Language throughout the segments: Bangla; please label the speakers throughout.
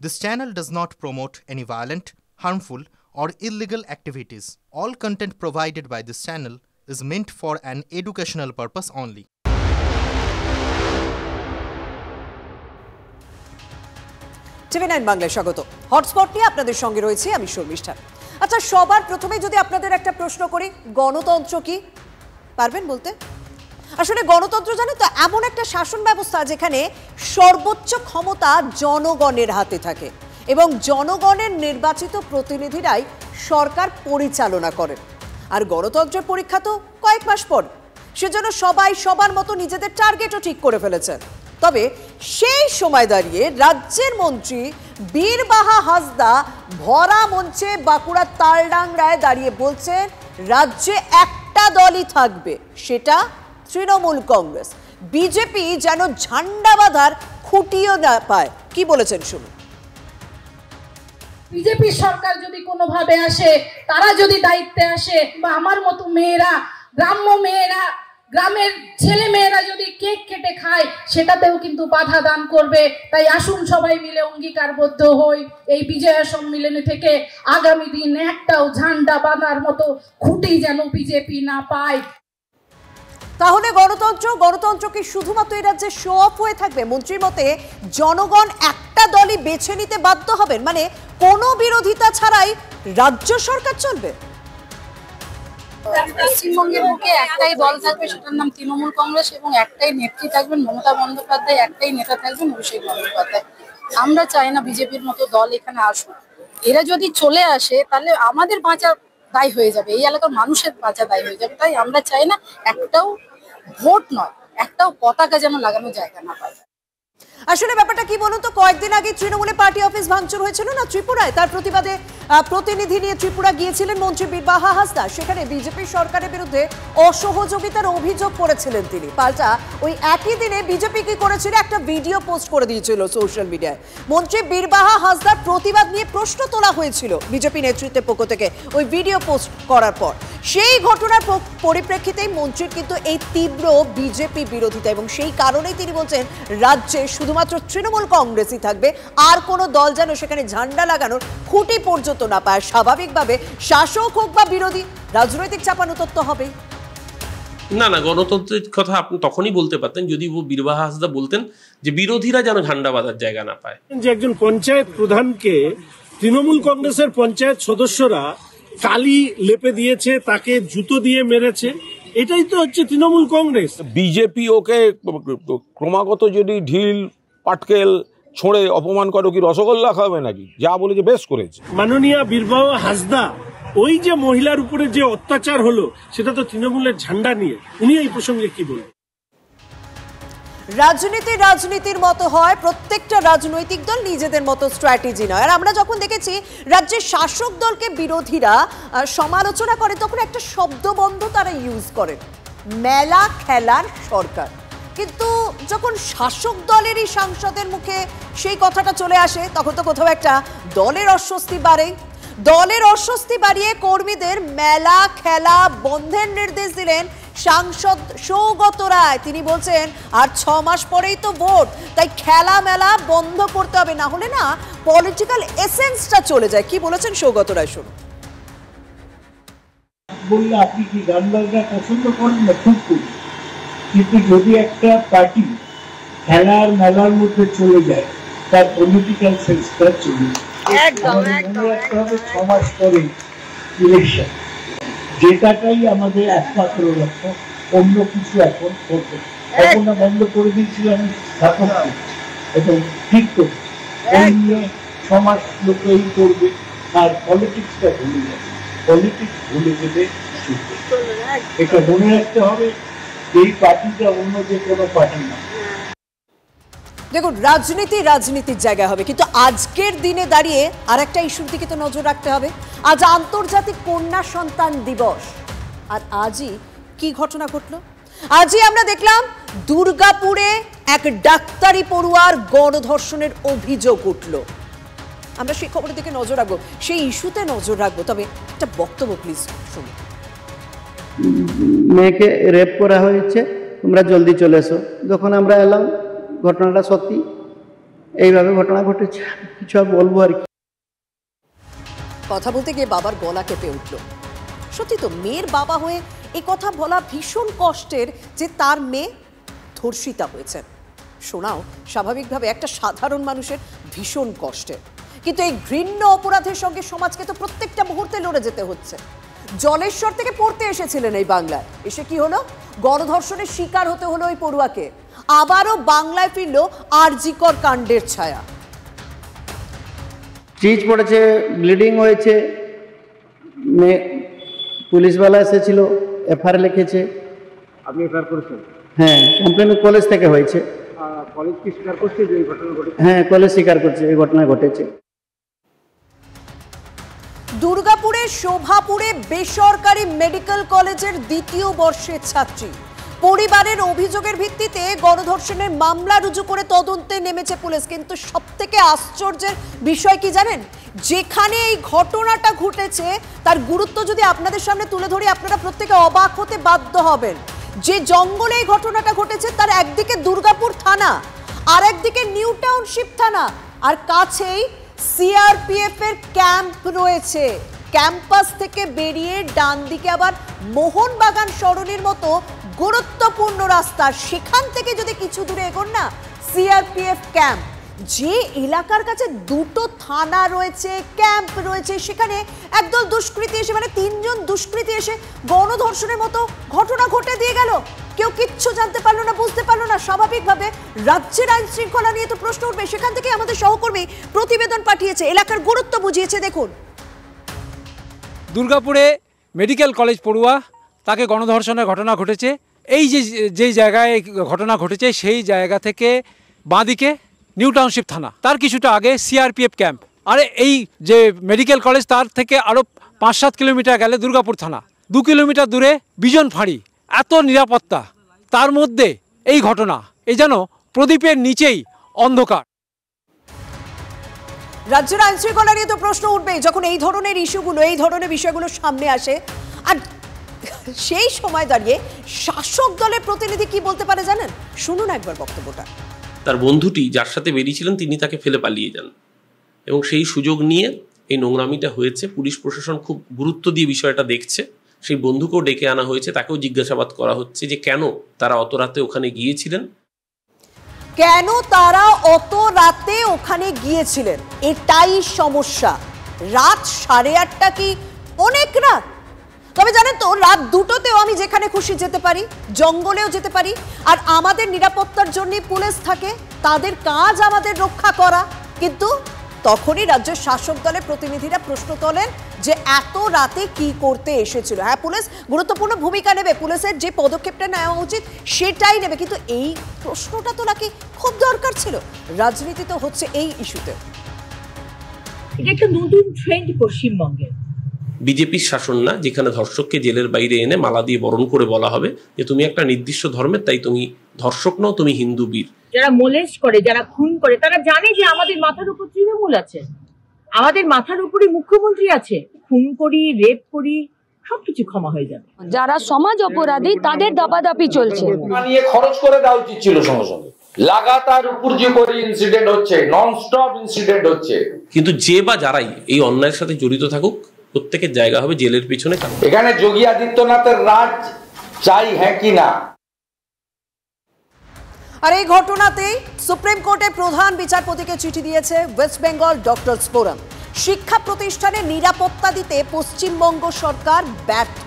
Speaker 1: This channel does not promote any violent, harmful, or illegal activities. All content provided by this channel is meant for an educational purpose only.
Speaker 2: TV9 বাংলায় স্বাগত। হটস্পট নিয়ে আপনাদের সঙ্গে রয়েছে আমি শর্মিষ্ঠা। আচ্ছা, সবার প্রথমে যদি আপনাদের একটা প্রশ্ন করি, গণতন্ত্র কি পারবেন বলতে? আসলে গণতন্ত্র জানেন তো এমন একটা শাসন ব্যবস্থা যেখানে সর্বোচ্চ ক্ষমতা জনগণের হাতে থাকে এবং জনগণের নির্বাচিত প্রতিনিধিরাই সরকার পরিচালনা করেন। আর গণতন্ত্রের পরীক্ষা তো কয়েক মাস পর, সেজন্য সবাই সবার মতো নিজেদের টার্গেটও ঠিক করে ফেলেছেন। তবে সেই সময় দাঁড়িয়ে রাজ্যের মন্ত্রী বীরবাহা হাসদা ভরা মঞ্চে বাঁকুড়ার তালডাংরায় দাঁড়িয়ে বলছেন রাজ্যে একটা দলই থাকবে, সেটা তৃণমূল কংগ্রেস। বিজেপি যেন ঝান্ডা বাঁধার খুঁটিও না পায়। কি বলেছেন শুনুন।
Speaker 3: বিজেপি সরকার যদি কোনোভাবে আসে, তারা যদি দায়িত্বে আসে, বা আমার মতো মেয়েরা, গ্রাম্য মেয়েরা, গ্রামের ছেলে মেয়েরা যদি কেক কেটে খায়, সেটাতেও কিন্তু বাধা দান করবে। তাই আসুন সবাই মিলে অঙ্গীকারবদ্ধ হই, এই বিজয়া সম্মেলনী থেকে আগামী দিন একটাও ঝান্ডা বাঁধার মতো খুঁটি যেন বিজেপি না পায়।
Speaker 2: তাহলে গণতন্ত্র কি শুধুমাত্র এই রাজ্যে শো অফ হয়ে থাকবে? মন্ত্রীর মতে জনগণ একটা দলই বেছে নিতে বাধ্য হবেন, মানে কোনো বিরোধিতা ছাড়াই রাজ্য সরকার চলবে।
Speaker 4: পশ্চিমবঙ্গের বুকে একটাই দল থাকবে, সেটার নাম তৃণমূল কংগ্রেস, এবং একটাই নেত্রী থাকবেন মমতা বন্দ্যোপাধ্যায়, একটাই নেতা থাকবেন অভিষেক বন্দ্যোপাধ্যায়। আমরা চাই না বিজেপির মতো দল এখানে আসুক। এরা যদি চলে আসে তাহলে আমাদের বাঁচা দায় হয়ে যাবে, এই এলাকার মানুষের বাঁচা দায় হয়ে যাবে। তাই আমরা চাই না একটাও ভোট নয়, একটাও পতাকা যেন লাগানো জায়গা না পায়।
Speaker 2: আসলে ব্যাপারটা কি বলুন তো, কয়েকদিন আগে তৃণমূলের পার্টি অফিস ভাঙচুর হয়েছিল না ত্রিপুরায়, তার প্রতিবাদে প্রতিনিধি নিয়ে ত্রিপুরা গিয়েছিলেন মন্ত্রী বীরবাহা হাসদা। সেখানে বিজেপি সরকারের বিরুদ্ধে অসহযোগিতার অভিযোগ করেছিলেন তিনি। পাল্টা ওই একই দিনে বিজেপি কি করেছিল, একটা ভিডিও পোস্ট করে দিয়েছিল সোশ্যাল মিডিয়ায়। মন্ত্রী বীরবাহা হাসদার প্রতিবাদ নিয়ে প্রশ্ন তোলা হয়েছিল বিজেপি নেতৃত্বের পক্ষ থেকে ওই ভিডিও পোস্ট করার পর। সেই ঘটনার পরিপ্রেক্ষিতেই মন্ত্রীর কিন্তু এই তীব্র বিজেপি বিরোধিতা, এবং সেই কারণেই তিনি বলছেন রাজ্যে শুধুমাত্র তৃণমূল কংগ্রেসই থাকবে, আর কোনো দল যেন সেখানে ঝান্ডা লাগানোর খুঁটি পর্যন্ত না পায়। স্বাভাবিকভাবে শাসক হোক বা বিরোধী, রাজনৈতিক চাপানুতত্ব হবে।
Speaker 5: না, গণতন্ত্রের কথা আপনি তখনই বলতে পারতেন যদি বীরবাহা হাসদা বলতেন যে বিরোধীরা যেন ঝান্ডা বাঁধার জায়গা না পায়।
Speaker 6: যে একজন পঞ্চায়েত প্রধানকে তৃণমূল কংগ্রেসের পঞ্চায়েত সদস্যরা কালি লেপে দিয়েছে, তাকে জুতো দিয়ে মেরেছে, এটাই তো হচ্ছে তৃণমূল কংগ্রেস।
Speaker 7: বিজেপি ওকে ক্রমাগত যদি ঢিল পাটকেল ছোঁড়ে অপমান করে, কি রসগোল্লা খাবে নাকি? যা বলেছে বেশ করেছে।
Speaker 6: মাননীয় বীরবাহা হাসদা ওই যে মহিলার উপরে যে অত্যাচার হলো, সেটা তো তৃণমূলের ঝান্ডা নিয়ে। উনি এই প্রসঙ্গে কি বলবেন?
Speaker 2: রাজনীতির মতো হয়, প্রত্যেকটা রাজনৈতিক দল নিজেদের মতো স্ট্র্যাটেজি নয়। আর আমরা যখন দেখেছি রাজ্যের শাসক দলকে বিরোধীরা সমালোচনা করে, তখন একটা শব্দবন্ধ তারা ইউজ করেন, মেলা খেলার সরকার। কিন্তু যখন শাসক দলেরই সাংসদের মুখে সেই কথাটা চলে আসে, তখন তো কোথাও একটা দলের অস্বস্তি বাড়ে। দলের অস্বস্তি বাড়িয়ে কর্মীদের মেলা খেলা বন্ধের নির্দেশ দিলেন সাংসদ সৌগত রায়। তিনি বলছেন আর 6 মাস পরেই তো ভোট, তাই খেলা মেলা বন্ধ করতে হবে, না হলে না পলিটিক্যাল এসেন্সটা চলে যায়। কি বলেছেন সৌগত রায় শুনুন।
Speaker 8: বললে আপনি কি গান বাজনা পছন্দ করেন না? খুব করি, কিন্তু যদি একটা পার্টি খেলার মেলার মধ্যে চলে যায়, তার পলিটিক্যাল সেন্সটা চলে যায়। 6 মাস পরে ইলেকশন, যেটাটাই আমাদের একমাত্র লক্ষ্য, অন্য কিছু এখন করতে এখন বন্ধ করে দিয়েছিলাম স্থাপন, এবং ঠিক করে এই নিয়ে 6 মাস লোক এই করবে, আর পলিটিক্সটা ভুলে যাবে। পলিটিক্স ভুলে গেলে এটা মনে রাখতে হবে, এই পার্টিটা অন্য যে কোনো পার্টি না।
Speaker 2: দেখুন, রাজনীতির জায়গায় হবে, কিন্তু আজকের দিনে দাঁড়িয়ে আর একটা ইস্যুর দিকে তো নজর রাখতে হবে। আজ আন্তর্জাতিক কন্যা সন্তান দিবস, আর আজই কি ঘটনা ঘটল? আজই আমরা দেখলাম দুর্গাপুরে এক ডাক্তারি পড়ুয়ার গণধর্ষণের অভিযোগ উঠল। আমরা সেই খবরের দিকে নজর রাখবো, সেই ইস্যুতে নজর রাখবো। তবে একটা বক্তব্য প্লিজ শুনুন।
Speaker 9: মেয়েকে রেপ করা হয়েছে, তোমরা জলদি চলে এসো। যখন আমরা এলাম, ঘটনাটা সত্যি, এইভাবে ঘটনা ঘটেছে, কিছু আর বলবো আর কি।
Speaker 2: কথা বলতে গিয়ে বাবার গলা কেঁপে উঠল। সত্যি তো, মেয়ের বাবা হয়ে এই কথা বলা ভীষণ কষ্টের যে তার মেয়ে ধর্ষিতা হয়েছে। শোনাও স্বাভাবিকভাবে একটা সাধারণ মানুষের ভীষণ কষ্টের, কিন্তু এই ঘৃণ্য অপরাধের সঙ্গে সমাজকে তো প্রত্যেকটা মুহূর্তে লড়ে যেতে হচ্ছে। জলেশ্বর থেকে পড়তে এসেছিলেন এই বাংলায়, এসে কি হলো? গণধর্ষণের শিকার হতে হলো ওই পড়ুয়াকে। আবারও বাংলায় ফিরল আরজিকর কাণ্ডের ছায়া।
Speaker 9: স্টিচ পড়েছে, ব্লিডিং হয়েছে, পুলিশওয়ালা এসেছিল, এফআইআর লিখেছে।
Speaker 10: আপনি এফআইআর করেছেন?
Speaker 9: হ্যাঁ, কমপ্লেন কলেজ থেকে হয়েছে।
Speaker 10: কলেজ কি স্বীকার করছে যে এই ঘটনা ঘটেছে?
Speaker 9: হ্যাঁ, কলেজ স্বীকার করছে এই ঘটনা ঘটেছে।
Speaker 2: দুর্গাপুরের শোভাপুরে বেসরকারি মেডিকেল কলেজের দ্বিতীয় বর্ষের ছাত্রী, পরিবারের অভিযোগের ভিত্তিতে গণধর্ষণের মামলা রুজু করে তদন্তে নেমেছে পুলিশ। কিন্তু সবথেকে আশ্চর্যের বিষয় কি জানেন? যেখানে এই ঘটনাটা ঘটেছে তার গুরুত্ব যদি আপনাদের সামনে তুলে ধরি, আপনারা প্রত্যেকে অবাক হতে বাধ্য হবেন। যে জঙ্গলে এই ঘটনাটা ঘটেছে তার একদিকে দুর্গাপুর থানা, আর একদিকে নিউ টাউনশিপ থানা, আর কাছেই সিআরপিএফ এর ক্যাম্প রয়েছে। ক্যাম্পাস থেকে বেরিয়ে ডান দিকে আবার মোহনবাগান সরণির মতো গুরুত্বপূর্ণ রাস্তা, সেখান থেকে যদি কিছু দূরে এগোন না, সিআরপিএফ ক্যাম্প। যে এলাকার কাছে দুটো থানা রয়েছে, ক্যাম্প রয়েছে, সেখানে একদল দুষ্কৃতী এসে, মানে 3 জন দুষ্কৃতী এসে গণধর্ষণের মতো ঘটনা ঘটে দিয়ে গেল। কেউ কিচ্ছু জানতে পারলো না, বুঝতে পারলো না। স্বাভাবিকভাবে রাজ্যের আইন শৃঙ্খলা নিয়ে তো প্রশ্ন উঠবে। সেখান থেকে আমাদের সহকর্মী প্রতিবেদন পাঠিয়েছে, এলাকার গুরুত্ব বুঝিয়েছে, দেখুন।
Speaker 11: দুর্গাপুরে মেডিকেল কলেজ পড়ুয়া, তাকে গণধর্ষণের ঘটনা ঘটেছে। এই যে জায়গায় ঘটনা ঘটেছে সেই জায়গা থেকে বাঁদিকে নিউ টাউনশিপ থানা, তার কিছুটা আগে সিআরপিএফ ক্যাম্প। আর এই যে মেডিকেল কলেজ তার থেকে আরও 5-7 কিলোমিটার গেলে দুর্গাপুর থানা, 2 কিলোমিটার দূরে বিজন ফাঁড়ি। এত নিরাপত্তা, তার মধ্যে এই ঘটনা, এই যেন প্রদীপের নিচেই অন্ধকার।
Speaker 2: রাজ্যের আইন শৃঙ্খলা নিয়ে তো প্রশ্ন উঠবেই যখন এই ধরনের ইস্যুগুলো, এই ধরনের বিষয়গুলো সামনে আসে। আর সেই সময় দাঁড়িয়ে শাসক দলের প্রতিনিধি কি বলতে পারে জানেন? শুনুন একবার বক্তব্যটা।
Speaker 5: তার বন্ধুটি যার সাথে বেরিয়েছিলেন তিনি তাকে ফেলে পালিয়ে যান, এবং সেই সুযোগ নিয়ে এই নোংরামিটা হয়েছে। পুলিশ প্রশাসন খুব গুরুত্ব দিয়ে বিষয়টা দেখছে। সেই বন্ধুকেও ডেকে আনা হয়েছে, তাকেও জিজ্ঞাসাবাদ করা হচ্ছে যে কেন তারা অত রাতে ওখানে গিয়েছিলেন,
Speaker 2: কেন তারা অত রাতে ওখানে গিয়েছিলেন। এটাই সমস্যা। রাত 8:30 কি অনেক রাত? তবে জানেন তো, রাত 2টোতেও আমি যেখানে খুশি যেতে পারি, জঙ্গলেও যেতে পারি। আর আমাদের নিরাপত্তার জন্য পুলিশ থাকে, তাদের কাজ আমাদের রক্ষা করা। কিন্তু তখনই রাজ্যের শাসক দলের প্রতিনিধিরা প্রশ্ন তোলেন যে এত রাতে কি করতে এসেছিল। হ্যাঁ, পুলিশ গুরুত্বপূর্ণ ভূমিকা নেবে, পুলিশের যে পদক্ষেপটা নেওয়া উচিত সেটাই নেবে, কিন্তু এই প্রশ্নটা তো নাকি খুব দরকার ছিল। রাজনীতি তো হচ্ছে এই ইস্যুতে।
Speaker 12: এটা একটা নতুন ট্রেন্ড পশ্চিমবঙ্গে।
Speaker 5: বিজেপির শাসন না, যেখানে ধর্ষককে জেলের বাইরে এনে মালা দিয়ে বরণ করে বলা হবে যে তুমি একটা নির্দিষ্ট ধর্মের, তাই তুমি ধর্ষক নও, তুমি হিন্দু বীর।
Speaker 12: যারা মোলেস্ট করে, যারা খুন করে, তারা জানে যে আমাদের মাথার উপর তৃণমূল আছে, আমাদের মাথার উপরে মুখ্যমন্ত্রী আছে। খুন করি, রেপ করি, সবকিছু ক্ষমা হয়ে যাবে।
Speaker 13: যারা সমাজ অপরাধী তাদের দাপাদাপি চলছে।
Speaker 7: নিয়ে খরচ করে দেওয়া উচিত ছিল সঙ্গে সঙ্গে। লাগাতার উপর যে করে ইনসিডেন্ট হচ্ছে, নন স্টপ ইনসিডেন্ট হচ্ছে।
Speaker 5: কিন্তু যে বা যারাই এই অন্যায়ের সাথে জড়িত থাকুক, প্রত্যেকের জায়গা হবে জেলের পিছনে।
Speaker 7: এখানে যোগী আদিত্যনাথের রাজ চাই, হ্যাঁ কি না?
Speaker 2: আর এই ঘটনাতেই সুপ্রিম কোর্টে প্রধান বিচারপতিকে চিঠি দিয়েছে ওয়েস্ট বেঙ্গল ডক্টরস ফোরাম। শিক্ষা প্রতিষ্ঠানে নিরাপত্তা দিতে পশ্চিমবঙ্গ সরকার ব্যর্থ।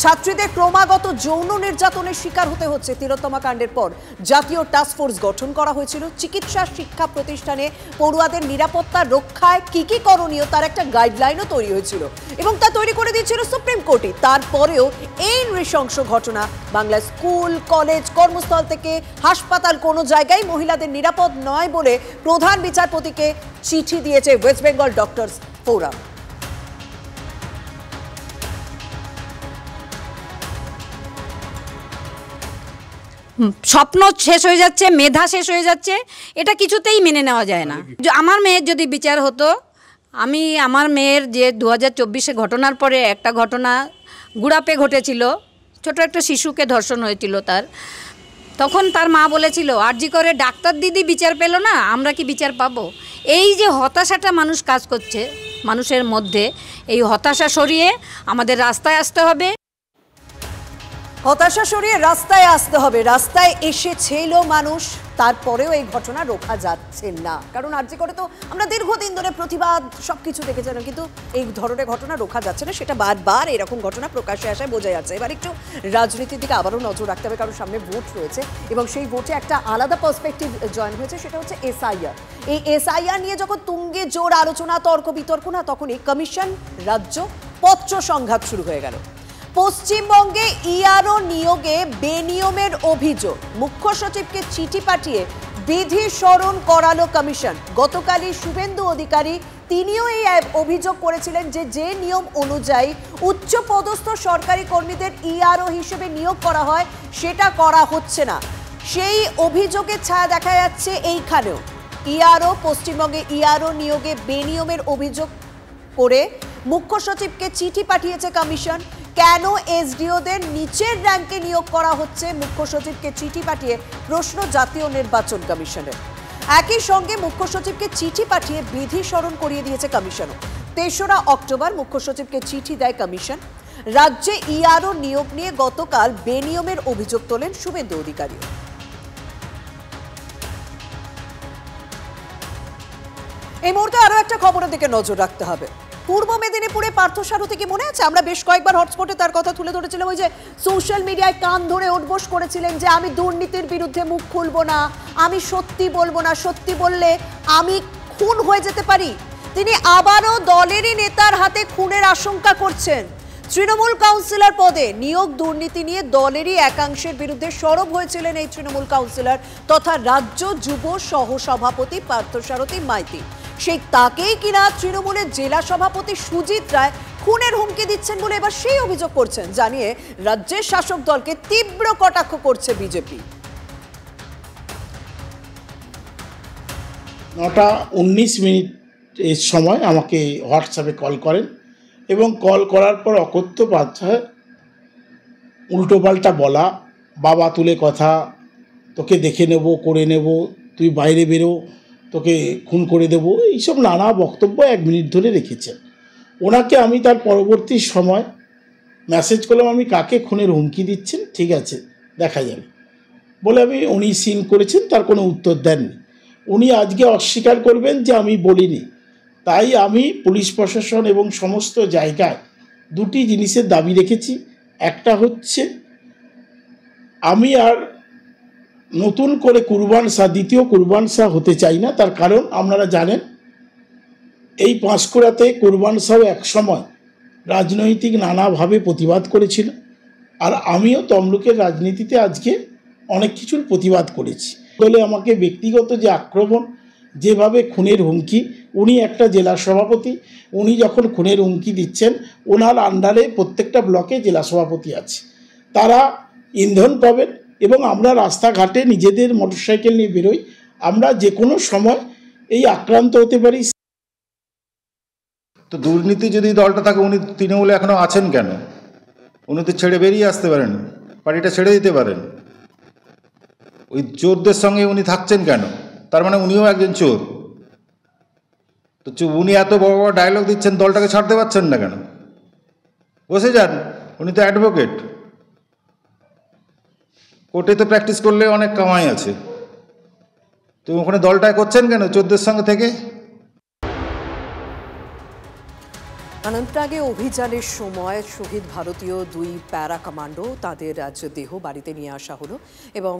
Speaker 2: ছাত্রীদের ক্রমাগত যৌন নির্যাতনের শিকার হতে হচ্ছে। তিলোত্তমা কাণ্ডের পর জাতীয় টাস্কফোর্স গঠন করা হয়েছিল। চিকিৎসা শিক্ষা প্রতিষ্ঠানে পড়ুয়াদের নিরাপত্তা রক্ষায় কি কি করণীয় তার একটা গাইডলাইনও তৈরি হয়েছিল, এবং তা তৈরি করে দিয়েছিল সুপ্রিম কোর্টই। তারপরেও এই নৃশংস ঘটনা, বাংলার স্কুল, কলেজ, কর্মস্থল থেকে হাসপাতাল, কোনো জায়গায় মহিলাদের নিরাপদ নয় বলে প্রধান বিচারপতিকে চিঠি দিয়েছে ওয়েস্ট বেঙ্গল ডক্টরস ফোরাম।
Speaker 13: স্বপ্ন শেষ হয়ে যাচ্ছে, মেধা শেষ হয়ে যাচ্ছে, এটা কিছুতেই মেনে নেওয়া যায় না। আমার মেয়ের যদি বিচার হতো, আমার মেয়ের যে 2024-এ ঘটনার পরে একটা ঘটনা গুড়াপে ঘটেছিল, ছোট একটা শিশুকে ধর্ষণ হয়েছিল, তার তখন তার মা বলেছিল আরজি করে ডাক্তার দিদি বিচার পেল না, আমরা কি বিচার পাবো? এই যে হতাশাটা মানুষ কাজ করছে মানুষের মধ্যে, এই হতাশা সরিয়ে আমাদের রাস্তায় আসতে হবে।
Speaker 2: হতাশা সরিয়ে রাস্তায় আসতে হবে। রাস্তায় এসেছিল মানুষ, তারপরেও এই ঘটনা রোখা যাচ্ছে না। কারণ আরজি করে তো আমরা দীর্ঘদিন ধরে প্রতিবাদ সবকিছু দেখেছিলাম, কিন্তু এই ধরনের ঘটনা রোখা যাচ্ছে না। সেটা বারবার এরকম ঘটনা প্রকাশ্যে আসায় বোঝা যাচ্ছে। এবার একটু রাজনীতির দিকে আবারও নজর রাখতে হবে, কারণ সামনে ভোট রয়েছে এবং সেই ভোটে একটা আলাদা পার্সপেক্টিভ জয়েন হয়েছে, সেটা হচ্ছে এসআইআর। এই এসআইআর নিয়ে যখন তুঙ্গে জোর আলোচনা, তর্ক বিতর্ক না, তখনই কমিশন রাজ্য পত্র সংঘাত শুরু হয়ে গেল। পশ্চিমবঙ্গে ইআরও নিয়োগে বেনিয়মের অভিযোগ, মুখ্য সচিবকে চিঠি পাঠিয়ে বিধি স্মরণ করালো কমিশন। গতকালই শুভেন্দু অধিকারী তিনিও এই অভিযোগ করেছিলেন যে নিয়ম অনুযায়ী উচ্চপদস্থ সরকারি কর্মীদের ইআরও হিসেবে নিয়োগ করা হয় সেটা করা হচ্ছে না। সেই অভিযোগের ছায়া দেখা যাচ্ছে এইখানেও। ইআরও পশ্চিমবঙ্গে ইআরও নিয়োগে বেনিয়মের অভিযোগ করে মুখ্য সচিবকে চিঠি পাঠিয়েছে কমিশন। কেন এসডিওদের নিচের র্যাঙ্কে নিয়োগ করা হচ্ছে, মুখ্য সচিবকে চিঠি পাঠিয়ে প্রশ্ন জাতীয় নির্বাচন কমিশনের। একই সঙ্গে মুখ্য সচিবকে চিঠি পাঠিয়ে বিধি স্মরণ করিয়ে দিয়েছে কমিশনও। ৩রা অক্টোবর মুখ্য সচিবকে চিঠি দেয় কমিশন। রাজ্যে ইআরও নিয়োগ নিয়ে গতকাল বেনিয়মের অভিযোগ তোলেন শুভেন্দু অধিকারী। এই মুহূর্তে আরো একটা খবরের দিকে নজর রাখতে হবে। পূর্ব মেদিনীপুরে পার্থসারথী, কি মনে আছে আমরা বেশ কয়েকবার হটস্পটে তার কথা তুলে ধরেছিলাম। ওই যে সোশ্যাল মিডিয়ায় কান ধরে উঠবোস করেছিলেন যে আমি দুর্নীতির বিরুদ্ধে মুখ খুলবো না, আমি সত্যি বলবো না, সত্যি বললে আমি খুন হয়ে যেতে পারি। তিনি আবারও দলেরই নেতার হাতে খুনের আশঙ্কা করছেন। তৃণমূল কাউন্সিলর পদে নিয়োগ দুর্নীতি নিয়ে দলেরই একাংশের বিরুদ্ধে সরব হয়েছিলেন এই তৃণমূল কাউন্সিলর তথা রাজ্য যুব সহসভাপতি পার্থসারথী মাইতি। সেই তাকেই কিনা তৃণমূলের জেলা সভাপতি সুজিত রায় খুনের হুমকি দিচ্ছেন বলে এবার সেই অভিযোগ করছেন, জানিয়ে রাজ্যের শাসক দলকে তীব্র কটাক্ষ করছে বিজেপি।
Speaker 14: 9:19 এর সময় আমাকে হোয়াটসঅ্যাপে কল করেন এবং কল করার পর অকথ্য ভাষায় উল্টোপাল্টা বলা, বাবা তুলে কথা, তোকে দেখে নেব, করে নেব, তুই বাইরে বেরো, তোকে খুন করে দেবো, এইসব নানা বক্তব্য 1 মিনিট ধরে রেখেছেন। ওনাকে আমি তার পরবর্তী সময় মেসেজ করলাম, আমি কাকে খুনের হুমকি দিচ্ছেন, ঠিক আছে দেখা যাবে বলে উনি সিন করেছেন, তার কোনো উত্তর দেননি। উনি আজকে অস্বীকার করবেন যে আমি বলিনি। তাই আমি পুলিশ প্রশাসন এবং সমস্ত জায়গায় 2টি জিনিসের দাবি রেখেছি। একটা হচ্ছে আমি আর নতুন করে কুরবান শাহ, দ্বিতীয় কুরবান শাহ হতে চাই না। তার কারণ আপনারা জানেন এই পাঁশকুড়াতে কুরবান শাহ একসময় রাজনৈতিক নানাভাবে প্রতিবাদ করেছিল, আর আমিও তমলুকের রাজনীতিতে আজকে অনেক কিছুর প্রতিবাদ করেছি। বলে আমাকে ব্যক্তিগত যে আক্রমণ, যেভাবে খুনের হুমকি, উনি একটা জেলা সভাপতি, উনি যখন খুনের হুমকি দিচ্ছেন ওনার আন্ডারে প্রত্যেকটা ব্লকে জেলা সভাপতি আছে, তারা ইন্ধন পাবেন এবং আমরা রাস্তাঘাটে নিজেদের মোটরসাইকেল নিয়ে বেরোই, আমরা যে কোনো সময় এই আক্রান্ত হতে পারি।
Speaker 15: তো দুর্নীতি যদি দলটা থাকে, উনি তৃণমূলে এখনো আছেন কেন? উনি তো ছেড়ে বেরিয়ে আসতে পারেন, পার্টিটা ছেড়ে দিতে পারেন। ওই চোরদের সঙ্গে উনি থাকছেন কেন? তার মানে উনিও একজন চোর। তো উনি এত বড় বড় ডায়লগ দিচ্ছেন, দলটাকে ছাড়তে পারছেন না কেন? বসে যান, উনি তো অ্যাডভোকেট, কোর্টে তো প্র্যাকটিস করলে অনেক কামাই আছে। তো ওখানে দলটায় করছেন কেন চোরদের সঙ্গে থেকে?
Speaker 2: অনন্তনাগে অভিযানের সময় শহীদ ভারতীয় 2 প্যারা কমান্ডো, তাদের আজ দেহ বাড়িতে নিয়ে আসা হলো এবং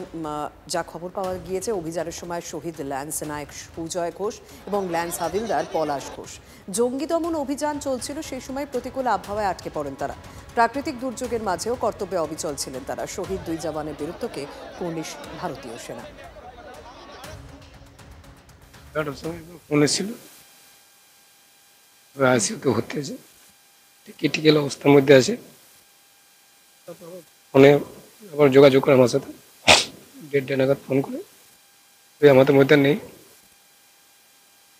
Speaker 2: যা খবর পাওয়া গিয়েছে অভিযানের সময় শহীদ ল্যান্স নায়ক সুজয় ঘোষ এবং ল্যান্স হাবিলদার পলাশ ঘোষ। জঙ্গি দমন অভিযান চলছিল, সেই সময় প্রতিকূল আবহাওয়ায় আটকে পড়েন তারা। প্রাকৃতিক দুর্যোগের মাঝেও কর্তব্যে অবিচল ছিলেন তারা। শহীদ 2 জওয়ানের বীরত্বকে পুলিশ ভারতীয় সেনা।
Speaker 16: আইসিইউতে ভর্তি আছে, ক্রিটিক্যাল অবস্থার মধ্যে আছে। ফোনে আবার যোগাযোগ করে আমার সাথে 1:30 নাগাদ ফোন করে, আমাদের মধ্যে নেই,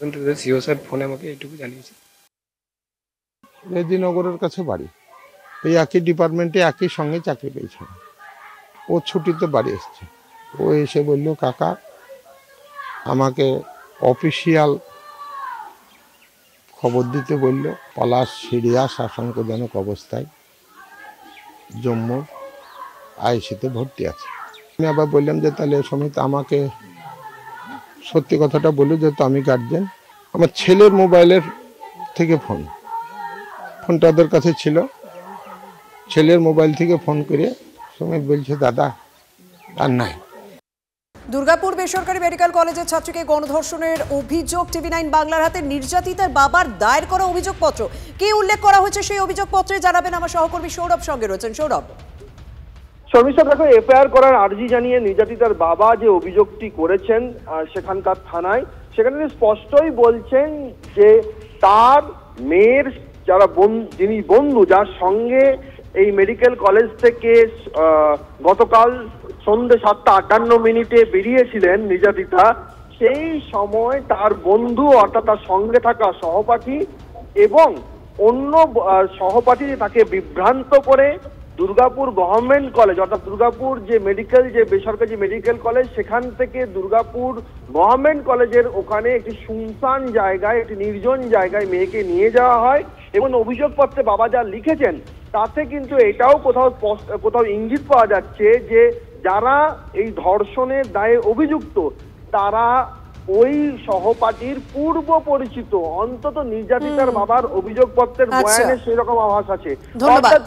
Speaker 16: কিন্তু সিও স্যার ফোনে আমাকে এইটুকু জানিয়েছে।
Speaker 17: রেজিনগরের কাছে বাড়ি, এই একই ডিপার্টমেন্টে একই সঙ্গে চাকরি পেয়েছে। ও ছুটিতে বাড়ি এসছে, ও এসে বলল কাকা আমাকে অফিসিয়াল খবর দিতে বলল পলাশ সিরিয়াস আশঙ্কাজনক অবস্থায় জম্মুর আইসিতে ভর্তি আছে। আমি আবার বললাম যে তাহলে সমিত আমাকে সত্যি কথাটা বললো, যেহেতু আমি গার্জেন। আমার ছেলের মোবাইলের থেকে ফোনটা ওদের কাছে ছিল, ছেলের মোবাইল থেকে ফোন করে সমিত বলছে দাদা আর নাই।
Speaker 2: দুর্গাপুর বেসরকারি মেডিকেল কলেজের ছাত্রীকে গণধর্ষণের অভিযোগ, টিভি9 বাংলার হাতে নির্যাতিতার বাবার দায়ের করা অভিযোগপত্র। কি উল্লেখ করা হয়েছে সেই অভিযোগপত্রে জানাবেন আমার সহকর্মী সৌরভ সঙ্গে রয়েছেন। সৌরভ।
Speaker 10: শর্মিষ্ঠা, দেখো, এফআইআর করার আর্জি জানিয়ে নির্যাতিতার বাবা যে অভিযোগটি করেছেন সেখানকার থানায়, সেখানে তিনি স্পষ্টই বলছেন যে তার মেয়ের যিনি বন্ধু, যার সঙ্গে এই মেডিকেল কলেজ থেকে গতকাল সন্ধ্যে 7:58 বেরিয়েছিলেন নির্যাতিতা, সেই সময় তার বন্ধু অর্থাৎ তার সঙ্গে থাকা সহপাঠী এবং অন্য সহপাঠী তাকে বিভ্রান্ত করে দুর্গাপুর গভর্নমেন্ট কলেজ অর্থাৎ দুর্গাপুর যে বেসরকারি যে মেডিকেল কলেজ সেখান থেকে দুর্গাপুর গভর্নমেন্ট কলেজের ওখানে একটি শুনশান জায়গায়, একটি নির্জন জায়গায় মেয়েকে নিয়ে যাওয়া হয়। এবং অভিযোগপত্রে বাবা যা লিখেছেন তাতে কিন্তু এটাও কোথাও ইঙ্গিত পাওয়া যাচ্ছে যে যারা এই ধর্ষণের দায়ে অভিযুক্ত তারা ওই সহপাঠীর পূর্ব পরিচিত, অন্তত নির্যাতিতার বাবার অভিযোগপত্রের বয়ানে সেরকম আভাস আছে। অর্থাৎ